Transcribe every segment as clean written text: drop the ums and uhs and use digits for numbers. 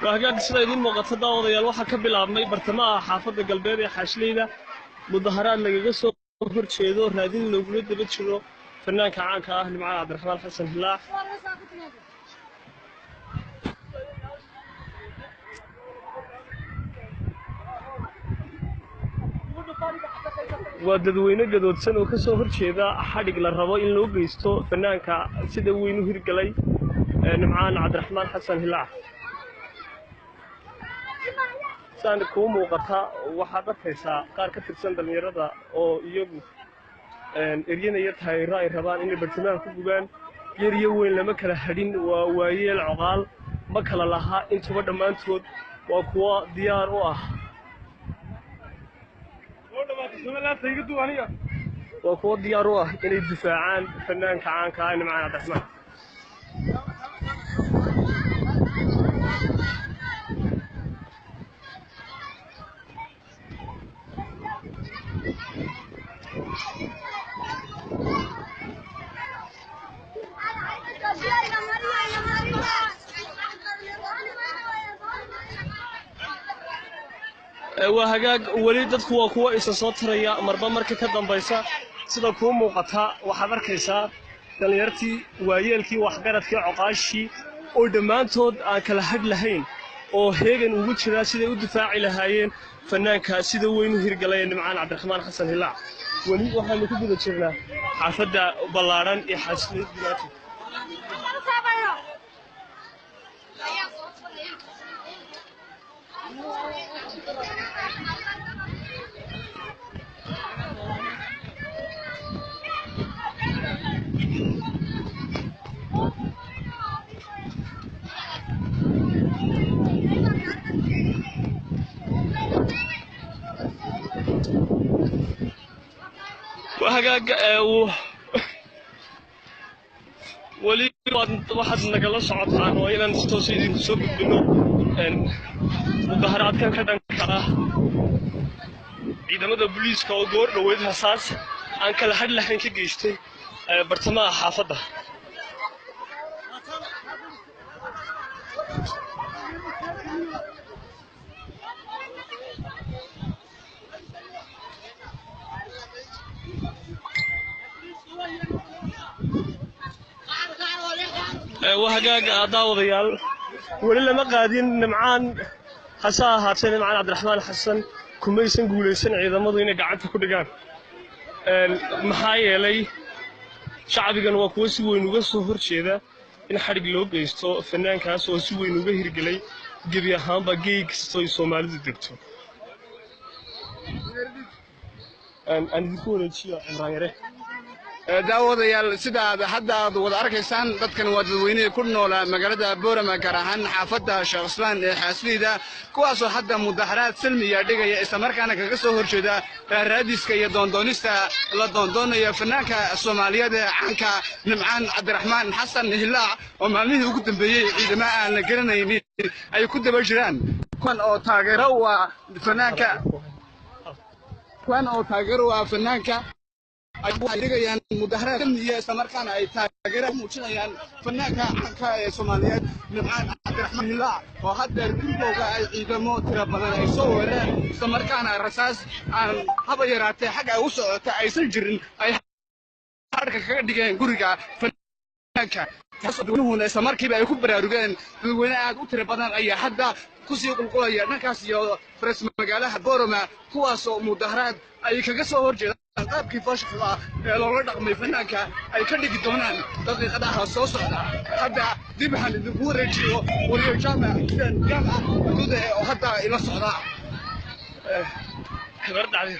وهاجاك sida idin muuqata daawadayaal waxa ka bilaabmay bartamaha xaafadda galbeed ee Xaashleyda mudaharaad lagaga soo horjeedo raadin loogu daba jiro fanaanka caanka ah Nimcaan Cabdiraxmaan Xasan Hilaac waa dadweyne gadoodsan oo ka soo horjeeda xadhig la rabo in loo geysto fanaanka sida weyn u hirgalay Nimcaan Cabdiraxmaan Xasan Hilaac saan ku muuqata waxa dadkaysa qaar ka tirsan dhalinyarada oo iyagu eryanaya taageero ay rabaan in bartamaha ku gugaan yar iyo weyn lama kala hadhin waa waayeel coqaal ma kala laha intuba dhammaantood waa kuwa diyaar u ah inay difaacaan fanaanka caanka ah Nimcaan Cabdiraxmaan وهاجاك ولي dadku waa kuwa isa soo taraya marba marka ka dambaysa sida ku muuqata waxa arkaysa dhalinyartii waayeelkii waxgaradkii coqaashii oo dhamaantood aan kala had lahayn oo heegan ugu jira sida u difaaci lahaayeen fanaanka sida weyn u hirgalay Nimcaan Cabdiraxmaan Xasan Hilaac wali waxaanu ku guda jirnaa xaafadda ballaaran ee Xaashleyda وهاجاك ولي واحد نقل صعد عن وإلى نستوصيدين سوق بنو مظاهرات كان كذا إذا ماذا بوليس كودور لويد حساس عن كل حد لحين كجيشتي برتما حافظة وهاجاك داوديال ولله ما قادين Nimcaan hasaa haatay Nimcaan Cabdiraxmaan Xasan kumaysan guuleysan ciidamadu inay gacanta ku dhigaan maxaa yeelay shacbigan waa kuwa si weyn uga soo horjeeda in xadhig loo geysto fanaankaas oo si weyn uga hirgalay gebi ahaanba geey kasta oo Soomaalidu degto aan idinku wareejiyo Cimraan Yare daawadayaal sida hadda aad wada arkaysaan dadkan waa dadweynaha ku nool magaalada Boorama gaar ahaan xaafadda Sheekh Islaan ee Xaashleyda kuwaasoo hadda mudaharaad salmiya dhigaya isla markaana kaga soo horjeeda raadiska iyo doondoonista la doondoonayo fanaanka Soomaaliyeed caanka Nimcaan Cabdiraxmaan Xasan Hilaac oo maalmihii ugu dambeeyay ciidamada aan la garanaynin ay ku daba jiraan kuwan oo taageero u ah fanaanka ay dhigayaan mudaharaad salmiya isla markaana ay taageero muujinayaan fanaanka caanka ee Soomaaliyeed Nimcaan Cabdiraxmaan Hilaac oo hadda gurigooda ay ciidamo tiro badan ay soo weerareen isla markaana rasaas aan haba yaraatee xagga u socota aysan jirin ay harka kaga dhigeen guriga fanaanka dadweynuhuna isla markiiba ay ku baraarugeen dadweyne aad u tiro badan ayaa hadda kusii qulqulaya dhankaas iyo faras magaalaha Boorama kuwaasoo mudaharaad ay kaga soo horjeedaan qaabkii fashilka ee loola dhaqmay fanaanka ay ka dhigi doonaan daqiiqadaha soo socda hadda dib waxaan idinku wareejiyo waliyo jaamac xuduuda oo hadda ila socda خبر دعوي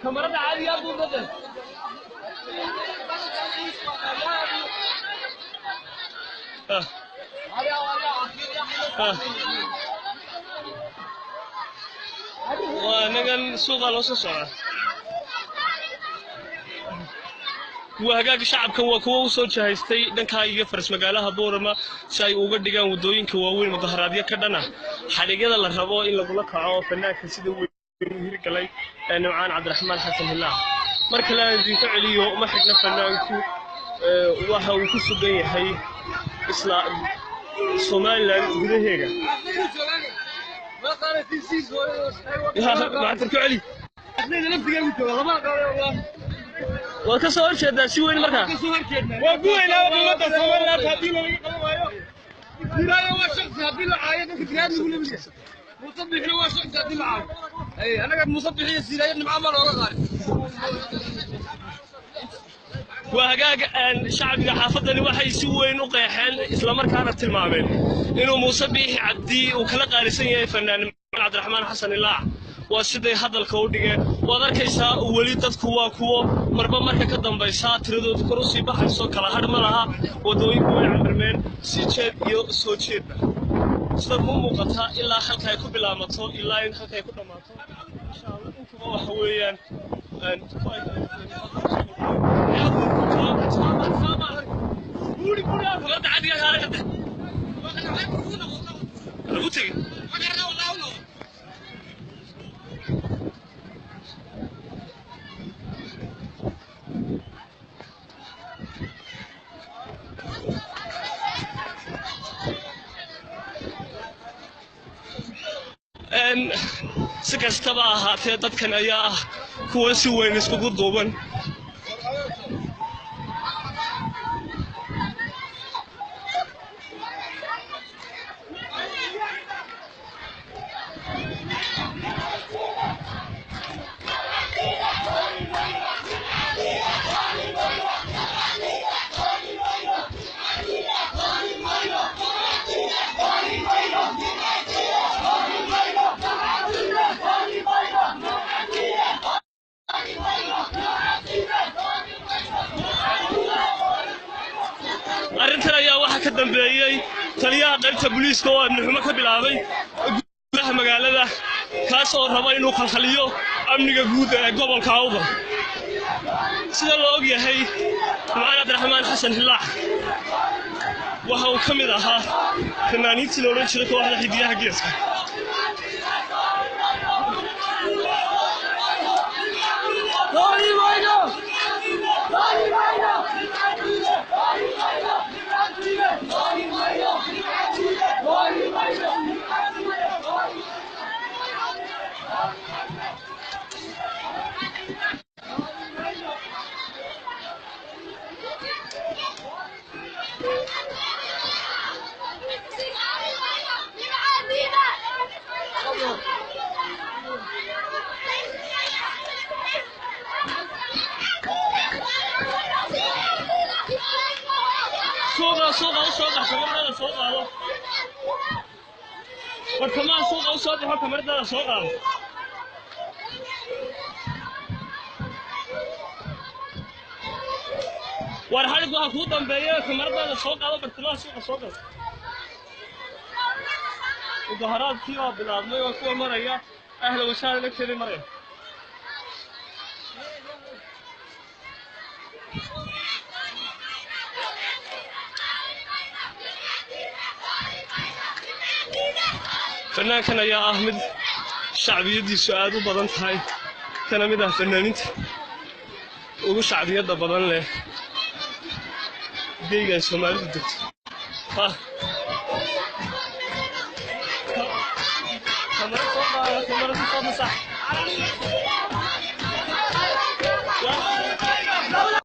كاميرا عادي يا ابو بدر ونقل سوق الوسط وهاجاك شعب كوا كوا وصل شهيستي دنك هاي فرس مقالها بورما شيء وقد جان ودوين كواوين مظاهرات كدنا حريقة الله ربوا إلا قلنا كعاو فناك سيدو هيك لي نوعان عبد الرحمن حسن الله مركلا ذي فعليه ما حقنا فنانكو وها وكسو جاي هاي إسلام سوماليلاند gudaheega ما قالت تنسيس ما تركوا علي احنا نفسنا جوجا ما قالوا وكسو horjeeda si weyn markaa waa guweyna umada Soomaaliland hadii laga qabayo diraayo waa shakhsi hadii la caayo dadka diyaar ugu leeyahay musabbixina waa shakhsi hadii la caayo ay anaga musabbixiyo siiraayad nimcama looga qaaday وهاجاك شعبي حافظني waxay si weyn u qeexeen isla markaana tilmaameen inuu Muuse Biixi Cabdi uu kala qaalisan yahay fanaan Cabdi Raxmaan Xasan Ilaac waa sidii hadalka u dhigeen waad arkaysaa wali dadku waa kuwo marba marka ka dambaysa tiradoodu kor u sii baxayso kala hadh ma laha wadooyinku way camirmeen si jeed iyo soo jeedba sida ku muuqata ilaa halka ay ku bilaamato ilaa in halka ay ku dhamaato insha Allah intuba waxa weeyaan si kastaba ahaatee dadkan ayaa ah kuwa si weyn iskugu duuban arrintan ayaa waxa ka dambeeyay taliyaha qaybta booliiska oo nuxumo ka bilaabay gudaha magaalada kaas oo raba inuu khalkhaliyo amniga guud ee gobolka Awdal sida loo og yahay Cabdi Raxmaan Xasan Ilaac waxa uu ka mid ahaa fanaaniintii loo oran jiray kooxda xidiyaha geeska صوغة كاميرا صوغة وكمان صوغة وصوغة كاميرا صوغة وارحلق وهكو دنبايا كاميرا صوغة وكمان صوغة وظهرات فيها بلادمي وكو مريا أهلا وسهلا لك سيدي مريا فنان كان يا أحمد شعبيتي سؤال وبدن هاي كان مده فنانين وشعبية بدن له ديجان سومالي دكت ها كاميرا صوت صح